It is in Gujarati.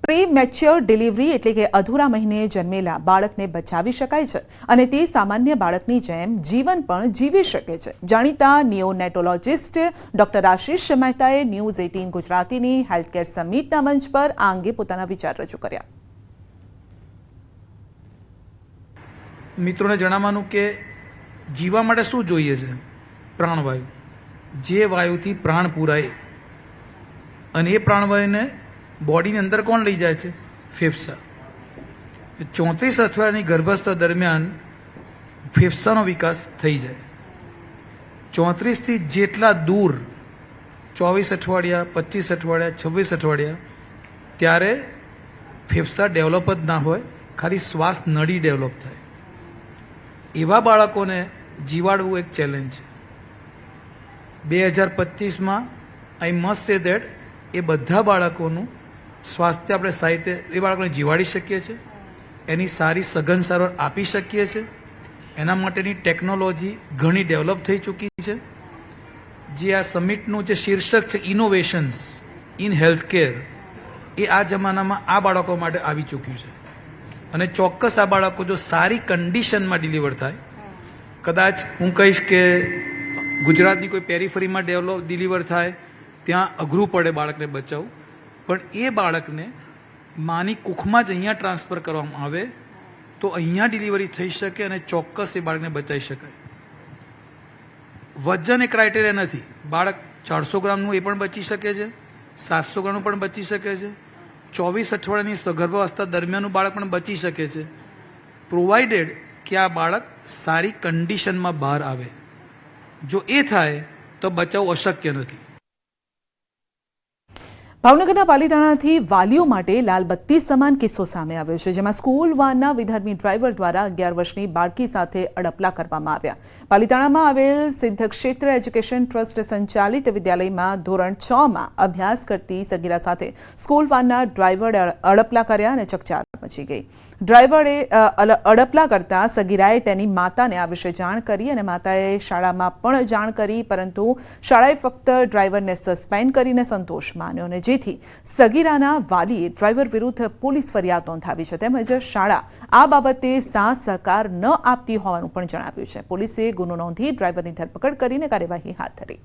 પ્રીમેચ્યોર ડિલિવરી એટલે કે અધૂરા મહિને જન્મેલા બાળકને બચાવી શકાય છે અને તે સામાન્ય બાળકની જેમ જીવન પણ જીવી શકે છે। જાણીતા નિયોનેટોલોજિસ્ટ ડોક્ટર આશીષ મહેતાએ ન્યૂઝ 18 ગુજરાતીની હેલ્થકેર સમિટના મંચ પર આ અંગે પોતાના વિચાર રજૂ કર્યા। મિત્રોને જણાવવાનું કે જીવવા માટે શું જોઈએ છે? પ્રાણવાયુ, જે વાયુથી પ્રાણ પૂરાય, અને એ પ્રાણવાયુને બોડીની અંદર કોણ લઈ જાય છે? ફેફસા। 34 અઠવાડિયાની ગર્ભાવસ્થા દરમિયાન ફેફસાનો વિકાસ થઈ જાય। 34થી જેટલા દૂર 24 અઠવાડિયા, 25 અઠવાડિયા, 26 અઠવાડિયા, ત્યારે ફેફસા ડેવલપ જ ના હોય, ખાલી શ્વાસ નળી ડેવલપ થાય। એવા બાળકોને જીવાડવું એક ચેલેન્જ છે। 2025માં આઈ મસ્ટ સે દેટ એ બધા બાળકોનું સ્વાસ્થ્ય આપણે સાહિત્ય એ બાળકોને જીવાડી શકીએ છીએ, એની સારી સઘન સારવાર આપી શકીએ છીએ। એના માટેની ટેકનોલોજી ઘણી ડેવલપ થઈ ચૂકી છે। જે આ સમિટનું જે શીર્ષક છે ઇનોવેશન્સ ઇન હેલ્થકેર, એ આ જમાનામાં આ બાળકો માટે આવી ચૂક્યું છે। અને ચોક્કસ આ બાળકો જો સારી કન્ડિશનમાં ડિલિવર થાય, કદાચ હું કહીશ કે ગુજરાતની કોઈ પેરીફરીમાં ડિલિવર થાય ત્યાં અઘરું પડે બાળકને બચાવવું, પણ એ બાળકને માની કુખમાં જ અહીંયા ટ્રાન્સફર કરવામાં આવે તો અહીંયા ડિલિવરી થઈ શકે અને ચોક્કસ એ બાળકને બચાવી શકાય। વજન એ ક્રાઇટેરિયા નથી। બાળક 400 ગ્રામનું એ પણ બચી શકે છે, 700 ગ્રામનું પણ બચી શકે છે, 24 અઠવાડિયાની સગર્ભાવસ્થા દરમિયાનનું બાળક પણ બચી શકે છે, પ્રોવાઇડેડ કે આ બાળક સારી કન્ડિશનમાં બહાર આવે। જો એ થાય તો બચાવ અશક્ય નથી। ભાવનગરના પાલીતાણાથી વાલીઓ માટે લાલબત્તી સમાન કિસ્સો સામે આવ્યો છે, જેમાં સ્કૂલ વાનના વિધર્મી ડ્રાઈવર દ્વારા 11 વર્ષની બાળકી સાથે અડપલા કરવામાં આવ્યા। પાલીતાણામાં આવેલ સિદ્ધ ક્ષેત્ર એજ્યુકેશન ટ્રસ્ટ સંચાલિત વિદ્યાલયમાં ધોરણ 6માં અભ્યાસ કરતી સગીરા સાથે સ્કૂલ વાનના ડ્રાઈવરે અડપલા કર્યા અને ચકચાર મચી ગઈ। ડ્રાઈવરે અડપલા કરતા સગીરાએ તેની માતાને આ વિશે જાણ કરી અને માતાએ શાળામાં પણ જાણ કરી, પરંતુ શાળાએ ફક્ત ડ્રાઈવરને સસ્પેન્ડ કરીને સંતોષ માન્યો અને જેથી સગીરાના વાલીએ ડ્રાઈવર વિરુદ્ધ પોલીસ ફરિયાદ નોંધાવી છે। તેમજ શાળા આ બાબતે સાથ સહકાર ન આપતી હોવાનું પણ જણાવ્યું છે। પોલીસે ગુનો નોંધી ડ્રાઈવરની ધરપકડ કરીને કાર્યવાહી હાથ ધરી।